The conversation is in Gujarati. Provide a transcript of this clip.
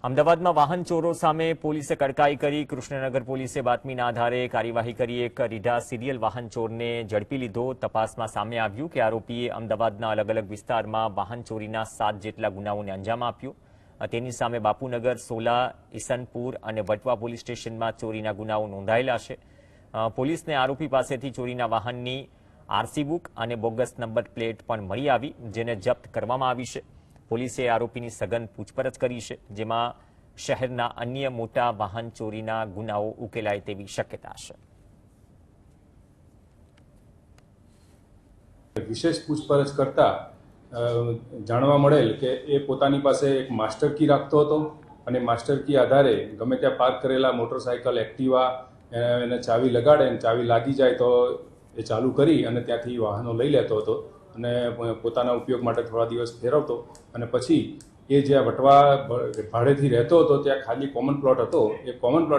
અમદાવાદમાં વાહન ચોરો સામે પોલીસે કડકાઈ કરી. કૃષ્ણનગર પોલીસે બાતમીના આધારે કાર્યવાહી કરી. એક રીઢા સિરિયલ વાહન ચોરને ઝડપી લીધો. તપાસમાં સામે આવ્યું કે આરોપીએ અમદાવાદના અલગ અલગ વિસ્તારમાં વાહન ચોરીના 7 જેટલા ગુનાઓને અંજામ આપ્યો. તેની સામે બાપુનગર, સોલા, ઈસનપુર અને વટવા પોલીસ સ્ટેશનમાં ચોરીના ગુનાઓ નોંધાયેલા છે. પોલીસને આરોપી પાસેથી ચોરીના વાહનની આરસી બુક અને બોગસ નંબર પ્લેટ પણ મળી આવી, જેને જપ્ત કરવામાં આવી છે. પોલીસે આરોપીની સઘન પૂછપરછ કરી છે, જેમાં શહેરના અન્ય મોટા વાહન ચોરીના ગુનાઓ ઉકેલાય તેવી શક્યતા છે. વિશેષ પૂછપરછ કરતા જાણવા મળેલ કે એ પોતાની પાસે એક માસ્ટર કી રાખતો હતો અને માસ્ટર કી આધારે ગમે ત્યાં પાર્ક કરેલા મોટરસાયકલ, એક્ટિવા એને ચાવી લગાડે અને ચાવી લાગી જાય તો એ ચાલુ કરી અને ત્યાંથી વાહનો લઈ લેતો હતો અને પોતાના ઉપયોગ માટે થોડા દિવસ ફેરવતો અને પછી એ જ્યાં વટવા ભાડેથી રહેતો હતો ત્યાં ખાલી કોમન પ્લોટ હતો. એ કોમન પ્લોટ